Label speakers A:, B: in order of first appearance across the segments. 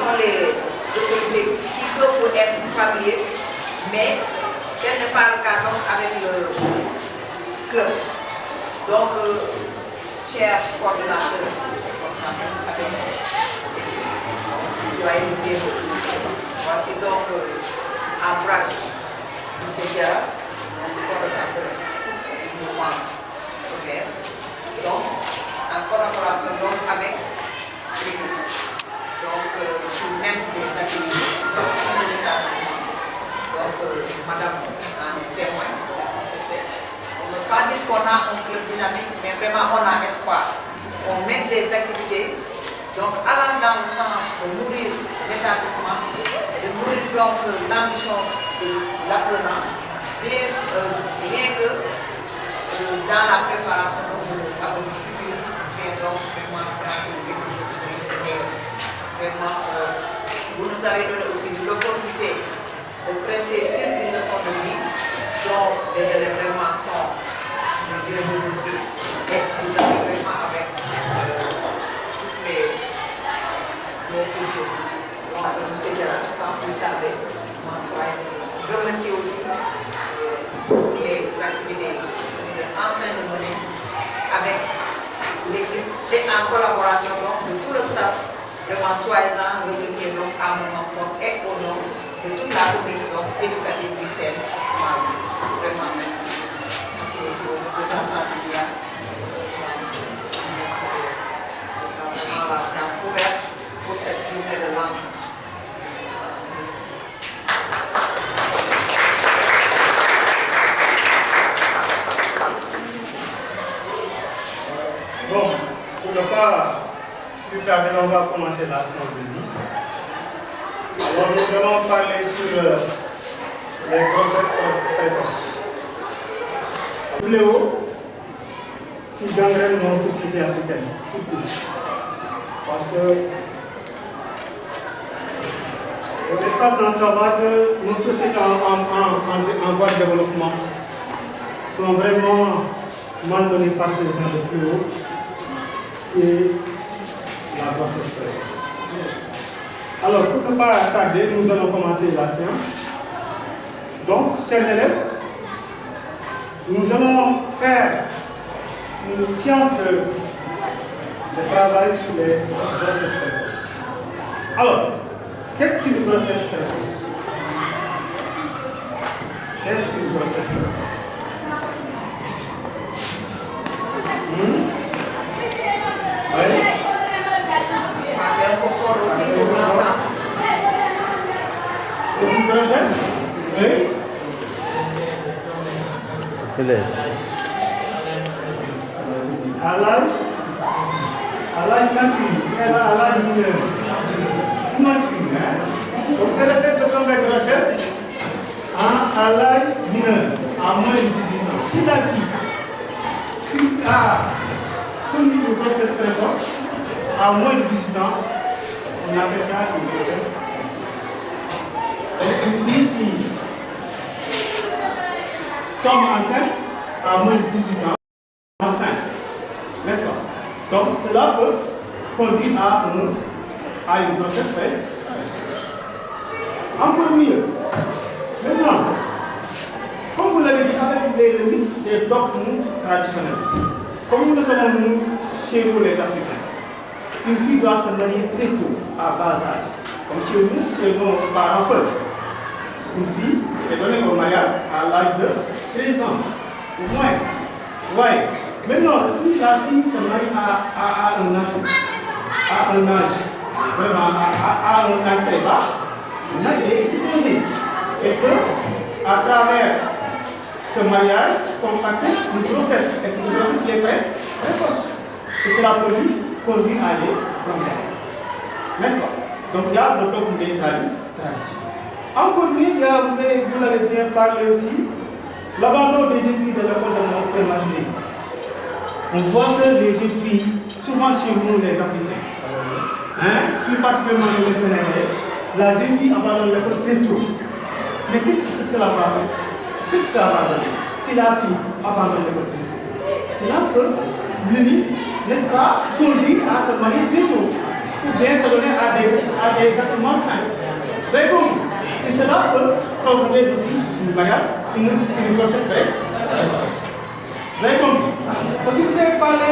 A: sont les autorités qui peuvent être familiers, mais tel n'est pas le cas donc avec le club. Donc, chers coordonnateurs, soyez les bienvenus. Voici donc en braque M. Diarra, coordonnateur du mouvement ouvert, donc en collaboration donc avec l'équipe. Donc, pour même des activités de l'établissement. Donc, madame en témoin, on ne peut pas dire qu'on a un club dynamique, mais vraiment on a espoir. On mène des activités, donc allant dans le sens de nourrir l'établissement, de nourrir donc l'ambition de l'apprenant, bien que dans la préparation de l'avenir futur, bien donc vraiment dans cette équipe. Vraiment, vous nous avez donné aussi l'opportunité de prester sur une leçon de vie dont les élèves vraiment sont bienvenus aussi. Et vous avez vraiment avec toutes les cultures. Donc, M. Diarra, sans plus tarder, je remercie aussi pour les activités que vous êtes en train de mener avec l'équipe et en collaboration donc de tout le staff. Vraiment, soyez-en remerciés donc à mon nom et au nom de toute la communauté éducative du CEM. Vraiment, merci. Merci aussi aux représentants du DIA. Merci de la séance ouverte pour cette journée de lancement. Merci.
B: Bon, pour ne pas plus tard, on va commencer la séance de vie. Alors, nous allons parler sur les grossesses précoces. Fléau qui gangrène nos sociétés africaines, surtout. Parce que vous n'êtes pas sans savoir que nos sociétés en voie de développement sont vraiment malmenées par ces gens de fléau et la grossesse précoce. Alors, pour ne pas tarder, nous allons commencer la séance. Donc, chers élèves, nous allons faire une séance de travail sur les grossesses précoces. Alors, qu'est-ce qu'une grossesse précoce? Qu'est-ce qu'une grossesse précoce? Oui? C'est une grossesse? Oui?
C: Se lève.
B: À l'âge nature, à l'âge mineur. Nature, hein? Donc c'est le fait de prendre la grossesse à l'âge mineur, à moins de 18 ans. Si la fille a connu une grossesse précoce à moins de 18 ans, on appelle ça une grossesse précoce. Une fille qui tombe enceinte à moins de 18 ans, enceinte, n'est-ce pas? Donc cela peut conduire à une grossesse précoce. Encore mieux. Maintenant, comme vous l'avez dit, avec les limites des dogmes traditionnels, comme nous le savons nous, chez nous les Africains, une fille doit se marier très tôt, à bas âge. Comme chez nous, chez nos parents peuvent. Une fille est donnée au mariage à l'âge de 13 ans, au moins. Ouais. Maintenant, si la fille se marie à un âge, vraiment à un âge très bas, elle est exposée. Elle peut, à travers ce mariage, contracter une grossesse. Et c'est une grossesse qui est précoce. Et cela peut lui conduire à des problèmes. N'est-ce pas? Donc il y a le dogme des traditions. Encore mieux, vous l'avez bien parlé aussi, l'abandon des jeunes filles de l'école de mort prématurée. On voit que les jeunes filles, souvent chez nous les Africains, plus particulièrement les Sénégalais, la jeune fille abandonne l'école très tôt. Mais qu'est-ce que cela va faire? Qu'est-ce que cela va donner si la fille abandonne l'école très tôt? Cela peut, lui, n'est-ce pas, conduire à se marier très tôt. ou bien s'adonner à des actes malsains. Vous avez compris? Et cela peut provoquer aussi une mariage, une grossesse précoce. Vous avez compris? Aussi, vous avez parlé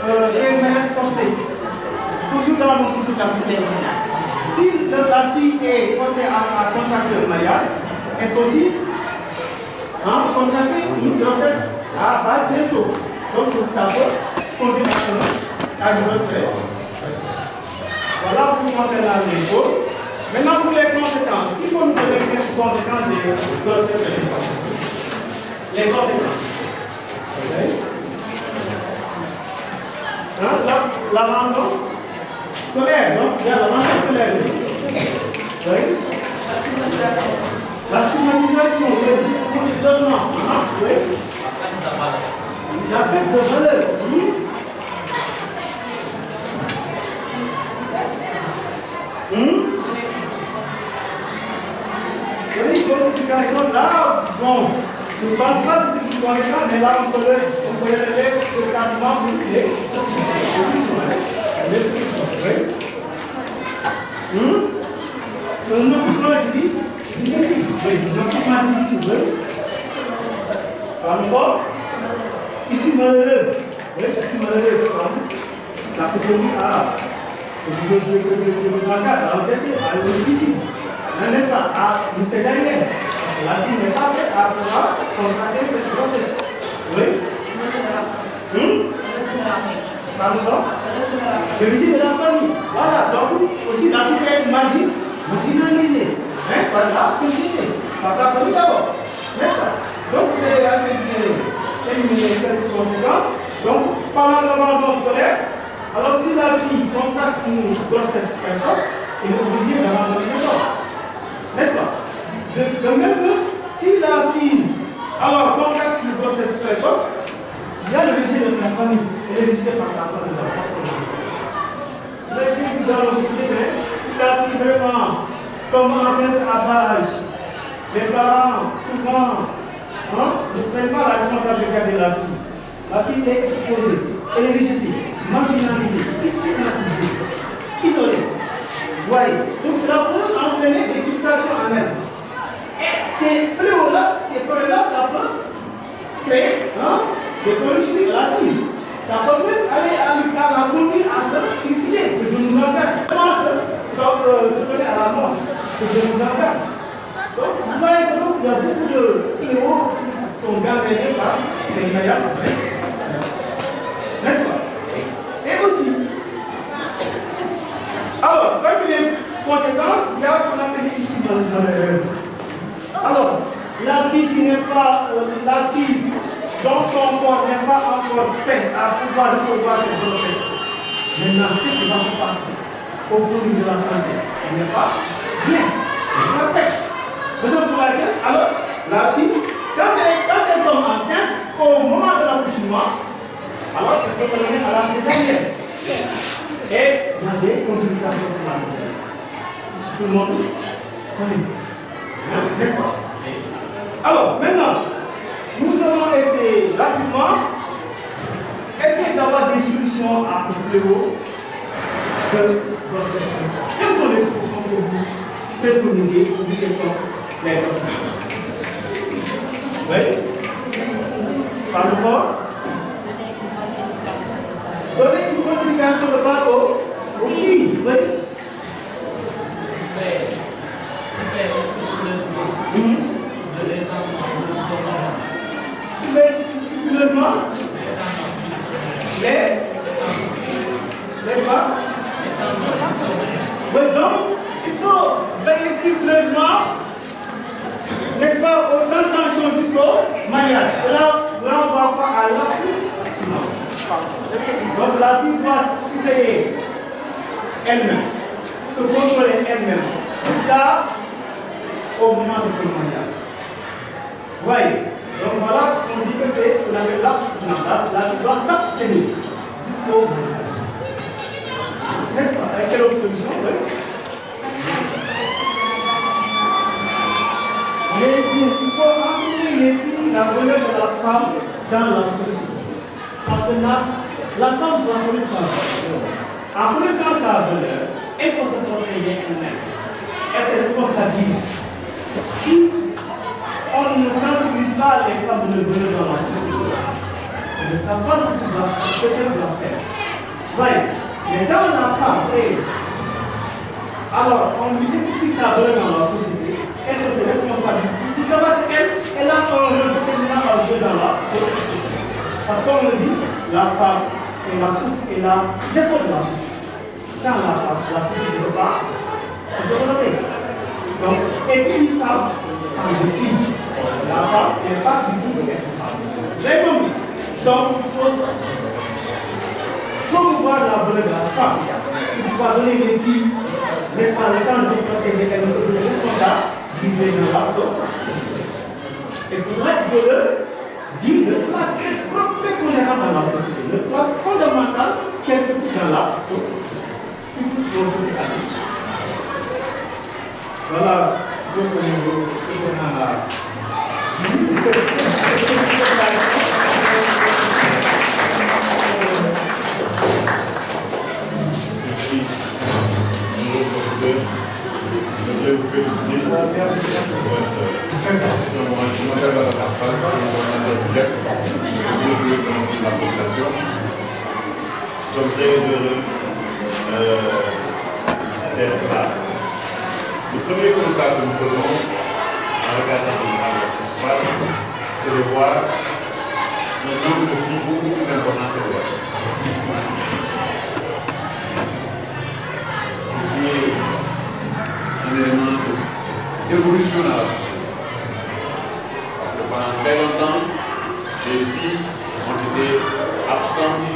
B: des mariages forcés. Toujours dans nos sociétés africaines. Si la fille est forcée à contracter un mariage, elle peut aussi contracter une grossesse à base de taux. Donc ça peut conduire à une grossesse précoce. Voilà pour concernant les causes. Maintenant pour les conséquences, il faut nous donner les conséquences des grossesses précoces. Les conséquences. Okay. L'abandon scolaire, donc il y a l'abandon scolaire. Oui. La stigmatisation, l'isolement, oui. La perte de valeur. Oui, communication, là, bon, je ne pense pas que c'est une conséquence, mais là, on peut le lever ce carrément pour les un accouchement difficile, oui, un accouchement difficile, oui. Encore, ici malheureuse, oui, ici malheureuse, ça peut conduire à nous encadrer, à blesser, à un suicide, n'est-ce pas, à une césarienne. La vie n'est pas prête à pouvoir contracter cette grossesse. Oui. Pardon? Le régime de la famille. Voilà, donc aussi la vie peut être marginalisée par la société, par sa famille d'abord. N'est-ce pas? Donc c'est assez bien éliminer quelques conséquences. Donc, pendant l'abandon scolaire, alors si la fille contracte une grossesse précoce, elle est obligée d'abandonner l'école. N'est-ce pas? De même que si la fille alors contracte une grossesse précoce, il y a le régime de sa famille. Elle est visitée par sa famille. Vous avez vu dans nos sociétés, si la fille vraiment tombe enceinte à bas âge, les parents souvent ne prennent pas la responsabilité de la fille. La fille est exposée, elle est rejetée, marginalisée, stigmatisée, isolée. Vous voyez? Donc cela peut entraîner des frustrations en elle. Et ces fléaux-là, ces problèmes-là, ça peut créer des problèmes à la fille. Ça peut même aller à la conduire à se suicider, de nous engager. Comment se donner à la mort, de nous engager. Donc, vous voyez qu'il y a beaucoup de fléaux qui sont gangrénés par ces mariages. N'est-ce pas? Et aussi, alors, parmi les conséquences, il y a ce qu'on appelle ici dans les rêves. Alors, la fille qui n'est pas, la fille dont son corps n'est pas encore prêt à pouvoir recevoir cette grossesse. Maintenant, qu'est-ce qui va se passer au cours de la santé? Elle n'est pas bien, elle n'est pas prête. Raison pour laquelle, alors, la fille, quand elle tombe enceinte, au moment de l'accouchement, alors elle peut se mener à la césarienne. Et il y a des complications pour la césarienne. Tout le monde connaît. N'est-ce pas? Alors, maintenant, nous allons essayer rapidement d'avoir des solutions à ce fléau de grossesse précoce. Quelles sont les solutions que vous préconisez pour lutter contre les grossesses précoces? Oui? Parle fort. Donner une communication de part aux filles. Oui? Scrupuleusement les quoi? Oui, donc il faut veiller scrupuleusement, n'est-ce pas, aux intentions jusqu'au mariage. Cela vous renvoie quoi à l'abstinence. Donc la fille doit surveiller elle-même, se contrôler elle-même jusqu'au moment de son mariage. Vous voyez? Donc voilà, on dit que c'est ce qu'on appelle l'abstinence. La fille doit s'abstenir jusqu'au mariage. N'est-ce pas? Avec quelle autre solution? Oui. Il faut enseigner les filles la valeur de la femme dans la société. Parce que la femme doit connaître sa valeur. En connaissant sa valeur, elle peut se protéger elle-même. Elle se responsabilise. Si on ne sensibilise pas les femmes de valeur dans la société, elles ne savent pas ce qu'elles doivent faire. Voyez, mais quand la femme est... Alors, on lui explique sa valeur dans la société, elle peut se responsabiliser. Pour savoir qu'elle a un rôle déterminant à jouer dans la société. Parce qu'on le dit, la femme est l'école de la société. Sans la femme, la société ne peut pas se développer. Donc, et puis femme en des filles. La femme n'est pas du tout d'être femme. Vous avez compris? Donc, il faut voir la valeur de la femme. Il faut donner les filles, n'est-ce pas, le temps de se protéger, qu'elles ne peuvent se responsabiliser de la société. Et pour cela, il faut leur dire le place prépondérante dans la société, le place fondamentale qu'elle se trouve dans la société. Voilà, grosso modo, ce qu'on a.
C: Je voudrais vous féliciter pour votre je m'appelle Madame Rafal, je suis de la population. Nous sommes très heureux d'être là. Le premier constat que nous faisons en regardant le festival, c'est de voir un nombre de filles beaucoup plus important que le reste. Ce qui est un élément d'évolution dans la société. Parce que pendant très longtemps, ces filles ont été absentes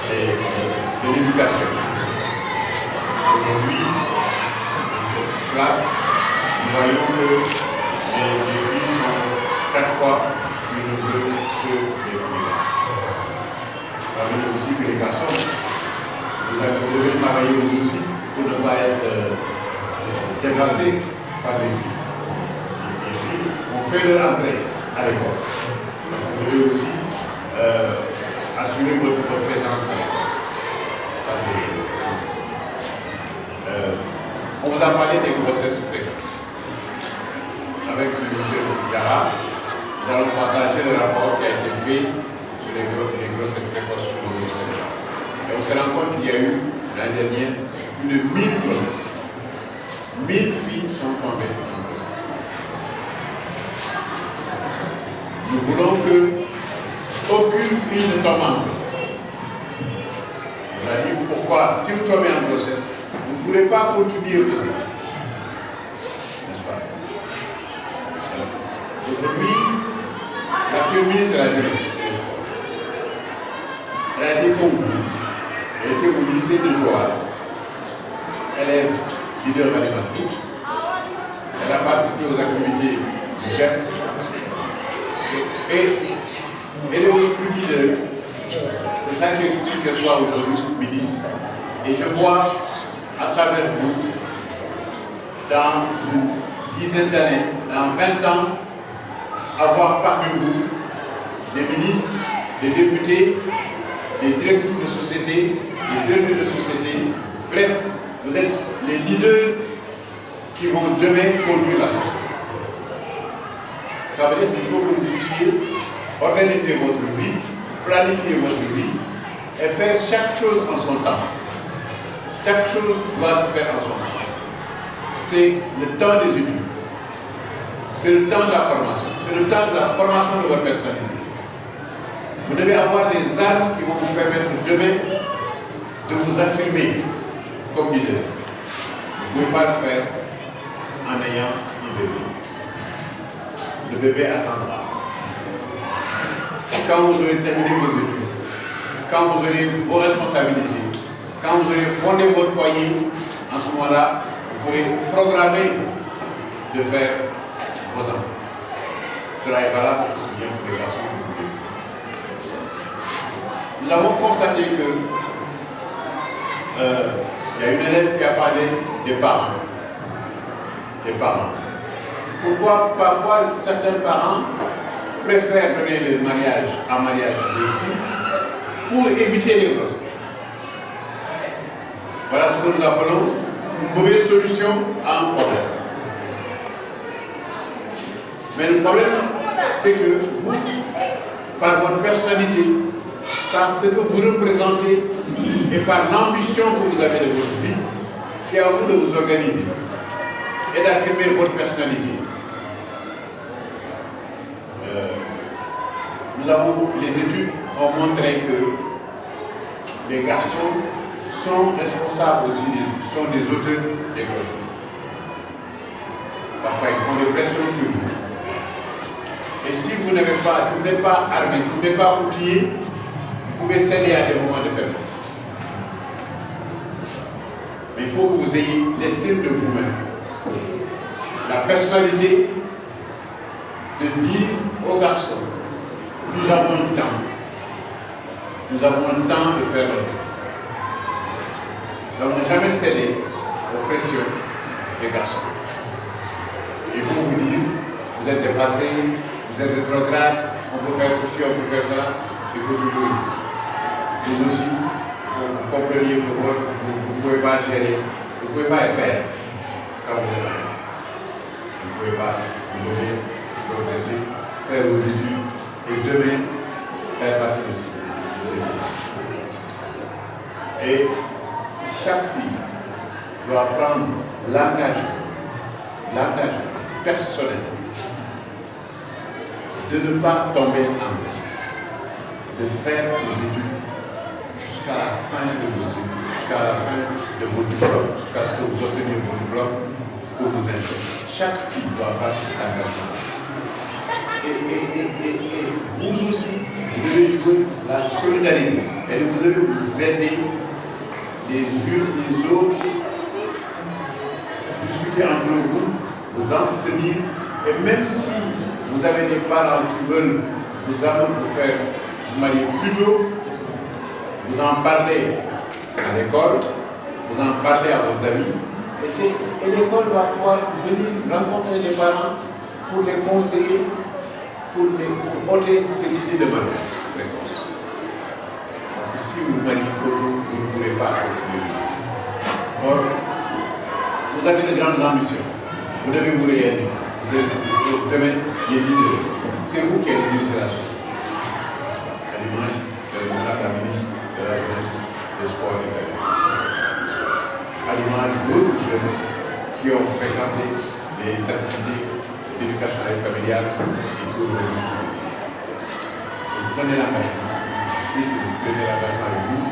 C: de l'éducation. Aujourd'hui, dans cette classe, nous voyons que les filles sont 4 fois plus nombreuses que les garçons. Ça veut dire aussi que les garçons, vous devez travailler vous aussi pour ne pas être déplacés par les filles. Les filles ont fait leur entrée à l'école. Vous devez aussi assurer votre présence à l'école. Ça, c'est... on vous a parlé des grossesses précoces. Avec le monsieur Yara, nous allons partager le rapport qui a été fait sur les grossesses précoces au Sénégal. Et on se rend compte qu'il y a eu, l'année dernière, plus de 1000 grossesses. 1000 filles sont tombées en grossesse. Nous voulons que aucune fille ne tombe en grossesse. On a dit pourquoi, si vous tombez en grossesse, vous ne pourrez pas continuer aux études. N'est-ce pas? Aujourd'hui, l'actuelle ministre de la jeunesse et du sport, elle a été convue, elle était au lycée de Joal, élève leader animatrice. Elle a participé aux activités du chef et elle est aujourd'hui leader. C'est ça qui explique qu'elle soit aujourd'hui ministre. Et je vois à travers vous, dans une dizaine d'années, dans 20 ans, avoir parmi vous des ministres, des députés, des directrices de société, des directeurs de société. Bref, vous êtes les leaders qui vont demain conduire la société. Ça veut dire qu'il faut que vous puissiez organiser votre vie, planifier votre vie et faire chaque chose en son temps. Chaque chose doit se faire en son temps. C'est le temps des études. C'est le temps de la formation. C'est le temps de la formation de votre personnalité. Vous devez avoir les armes qui vont vous permettre demain de vous affirmer comme leader. Vous ne pouvez pas le faire en ayant un bébé. Le bébé attendra. Et quand vous aurez terminé vos études, quand vous aurez vos responsabilités, quand vous aurez fondé votre foyer, en ce moment-là, vous pourrez programmer de faire vos enfants. Cela est valable aussi bien pour les garçons que pour les filles. Nous avons constaté que il y a une élève qui a parlé des parents. Des parents. Pourquoi parfois certains parents préfèrent donner le mariage en mariage des filles pour éviter les grossesses. Voilà ce que nous appelons une mauvaise solution à un problème. Mais le problème, c'est que vous, par votre personnalité, par ce que vous représentez et par l'ambition que vous avez de votre vie, c'est à vous de vous organiser et d'affirmer votre personnalité. Les études ont montré que les garçons sont responsables aussi, sont des auteurs des grossesses. Parfois, ils font des pressions sur vous. Et si vous n'êtes pas armé, si vous n'êtes pas outillé, vous pouvez céder à des moments de faiblesse. Mais il faut que vous ayez l'estime de vous-même, la personnalité de dire aux garçons, nous avons le temps. Nous avons le temps de faire notre vie. Donc ne jamais céder aux pressions des garçons. Ils vont vous dire, vous êtes dépassé, vous êtes rétrograde, on peut faire ceci, on peut faire ça. Il faut toujours le dire. Vous aussi, vous compreniez que vous ne pouvez pas gérer, vous ne pouvez pas être père quand vous êtes là. Vous ne pouvez pas vous lever, progresser, faire vos études et demain faire partie de ces vies. Et chaque fille doit prendre l'engagement personnel de ne pas tomber en grossesse, de faire ses études jusqu'à la fin de vos études, jusqu'à la fin de vos diplômes, jusqu'à ce que vous obteniez vos diplômes pour vous inscrire. Chaque fille doit avoir cet engagement. Et vous aussi, vous devez jouer la solidarité et vous devez vous aider les unes les autres, discuter entre vous, vous entretenir, et même si vous avez des parents qui veulent vous faire vous marier plus tôt, vous en parlez à l'école, vous en parlez à vos amis, et l'école va pouvoir venir rencontrer les parents pour les conseiller, pour ôter cette idée de mariage précoce. Parce que si vous vous mariez trop tôt, vous ne pourrez pas continuer les études. Or, vous avez de grandes ambitions. Vous devez vous réaliser. Vous êtes demain les leaders. C'est vous qui allez diriger la société. À l'image de la ministre de la Jeunesse, des Sports et de la à l'image d'autres jeunes qui ont fréquenté les activités d'éducation familiale et qui aujourd'hui sont. Vous prenez l'engagement, si vous prenez l'engagement avec vous,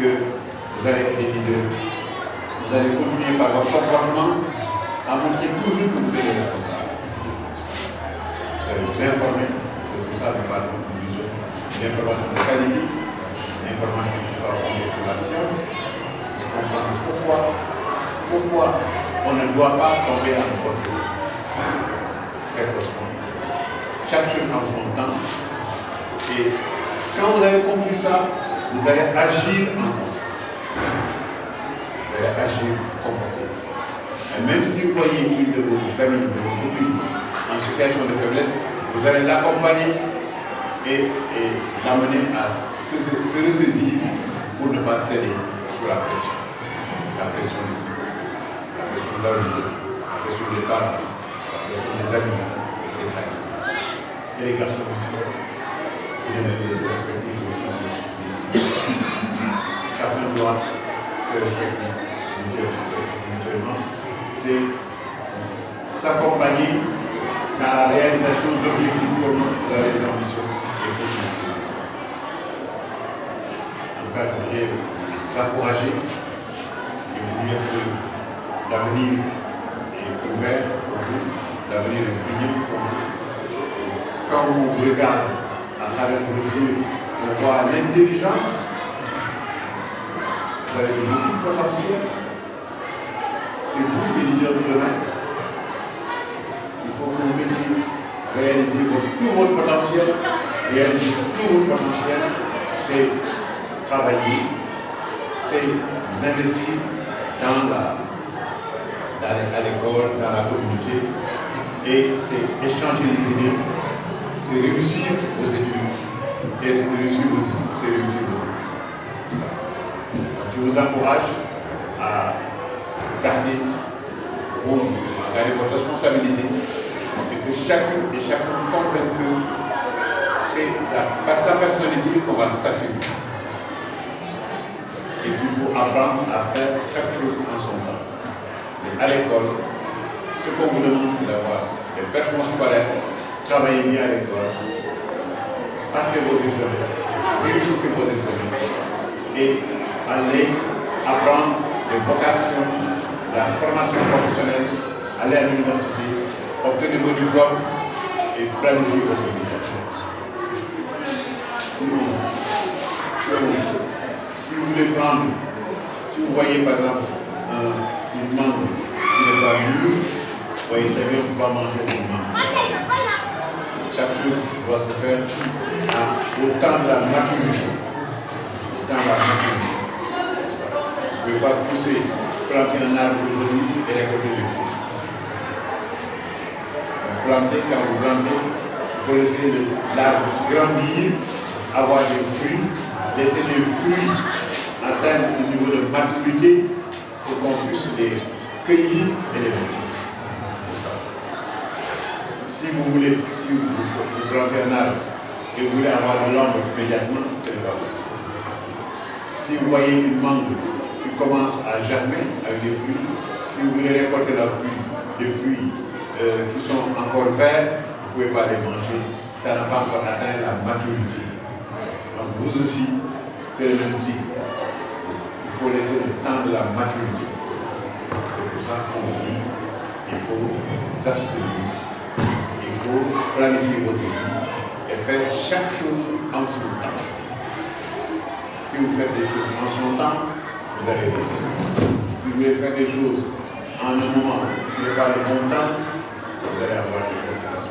C: que vous allez être des leaders, vous allez continuer par votre comportement à montrer toujours que vous êtes responsable. Vous allez vous informer, c'est pour ça que nous parlons de l'information de qualité, l'information qui soit fondée sur la science, pour comprendre pourquoi on ne doit pas tomber en grossesse précocement. Chaque chose en son temps. Et quand vous avez compris ça, vous allez agir en conséquence. Vous allez agir comporter. Et même si vous voyez une de vos amis, de vos copines en situation de faiblesse, vous allez l'accompagner et l'amener à se ressaisir pour ne pas céder sous la pression. La pression du groupe, la pression de l'origine, la pression des parents, la pression des amis, etc. Et les garçons aussi, vous devez respecter vos filles. Chacun doit se respecter mutuellement. C'est s'accompagner dans la réalisation d'objectifs communs, dans les ambitions et possibilités. En tout cas, je voudrais vous encourager et vous dire que l'avenir est ouvert pour vous, l'avenir est brillant pour vous. Quand on vous regarde à travers vos yeux, on voit l'intelligence, vous avez beaucoup de potentiel. C'est vous les leaders de demain. Il faut que vous mettiez, réaliser tout votre potentiel. Réaliser tout votre potentiel, c'est travailler, c'est vous investir à l'école, dans la communauté, et c'est échanger les idées, c'est réussir vos études. Et réussir vos études, c'est réussir vos études. Je vous encourage à garder votre responsabilité et que chacune et chacun comprenne que c'est par sa personnalité qu'on va s'affirmer. Et qu'il faut apprendre à faire chaque chose en son temps. Et à l'école, ce qu'on vous demande, c'est d'avoir des performances scolaires, travailler bien à l'école, passer vos examens, réussir vos examens et aller apprendre les vocations, la formation professionnelle, aller à l'université, obtenir vos diplômes et planifier votre vie. Si vous voulez prendre, si vous voyez par exemple une mangue qui n'est pas mûre, vous voyez très bien qu'on ne peut pas manger une mangue. Chaque chose doit se faire au temps de la maturité. Au temps de la maturité. Vous ne pouvez pas pousser, planter un arbre aujourd'hui et récolter des fruits. Planter, quand vous plantez, il faut laisser l'arbre grandir, avoir des fruits, laisser des fruits atteindre le niveau de maturité pour qu'on puisse les cueillir et les manger. Si vous plantez un arbre et vous voulez avoir de l'ombre immédiatement, ce n'est pas possible. Si vous voyez une mangue qui commence à germer avec des fruits, si vous voulez récolter des fruits qui sont encore verts, vous ne pouvez pas les manger. Ça n'a pas encore atteint la maturité. Donc vous aussi, c'est le même cycle. Il faut laisser le temps de la maturité. C'est pour ça qu'on dit il faut s'abstenir. Il faut planifier votre vie et faire chaque chose en son temps. Si vous faites des choses en son temps, vous allez réussir. Si vous voulez faire des choses en un moment qui n'est pas le bon temps, vous allez avoir des conséquences.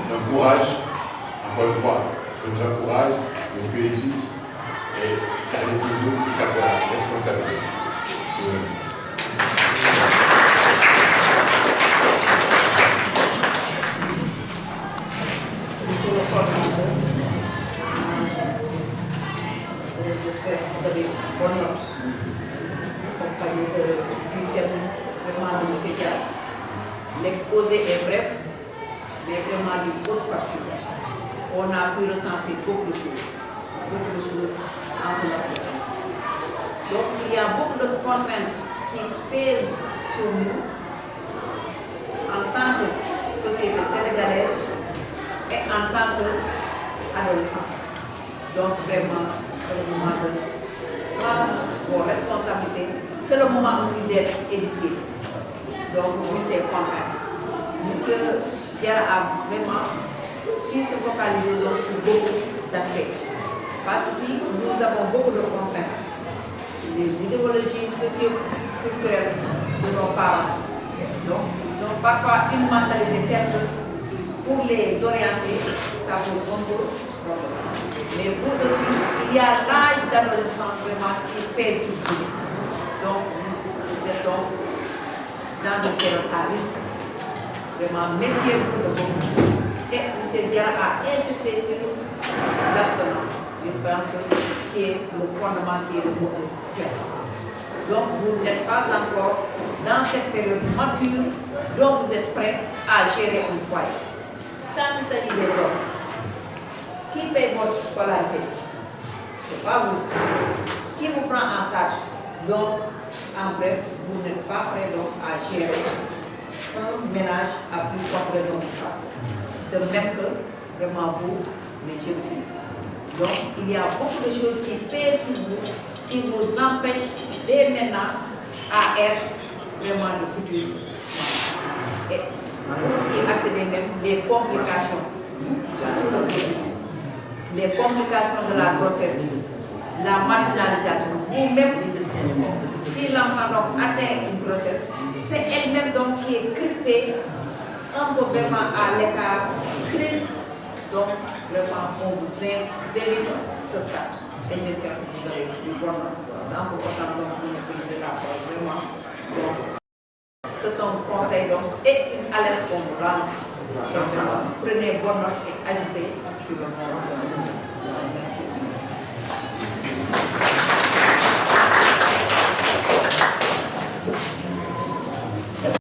C: Donc courage, encore une fois, je vous encourage, je vous félicite et gardez toujours cette responsabilité.
A: Monsieur le coordinateur, j'espère que vous avez une bonne note accompagnée du thème vraiment de M. Dia. L'exposé est bref, mais vraiment d'une haute facture. On a pu recenser beaucoup de choses en ce moment. Donc il y a beaucoup de contraintes qui pèsent sur nous en tant que société sénégalaise et en tant qu'adolescents. Donc vraiment, c'est le moment de prendre vos responsabilités. C'est le moment aussi d'être édifié. Donc, vu ces contraintes, Monsieur Diarra a vraiment su se focaliser donc sur beaucoup d'aspects. Parce qu'ici, nous avons beaucoup de contraintes. Les idéologies socio-culturelles de nos parents. Donc, ils ont parfois une mentalité telle que pour les orienter, ça vaut un peu. Mais vous aussi, il y a l'âge d'adolescence vraiment qui pèse sur vous. Donc, vous êtes donc dans une période à risque. Vraiment, méfiez-vous de beaucoup. Et M. Diarra a insisté sur l'abstinence. Je pense que qui est le fondement, qui est le mot clé. Donc, vous n'êtes pas encore dans cette période mature dont vous êtes prêt à gérer un foyer. Quand il s'agit des autres, qui paye votre scolarité? Ce n'est pas vous. Qui vous prend en charge? Donc, en bref, vous n'êtes pas prêt donc à gérer un ménage à plus forte raison que ça. De même que vraiment vous, les jeunes filles. Donc, il y a beaucoup de choses qui pèsent sur vous, qui vous empêchent dès maintenant à être vraiment le futur. Et pour y accéder même, les complications, surtout le processus, les complications de la grossesse, la marginalisation, vous-même, si l'enfant donc atteint une grossesse, c'est elle-même donc qui est crispée, un peu vraiment à l'écart, triste. Donc, vraiment, on vous évite ce stade. Et j'espère que vous avez une bonne note. Sans pour autant donc vous monopoliser la force, vraiment. Donc, c'est un conseil donc et une alerte qu'on vous lance. Donc, vraiment, prenez bonne note et agissez sur le bon sens.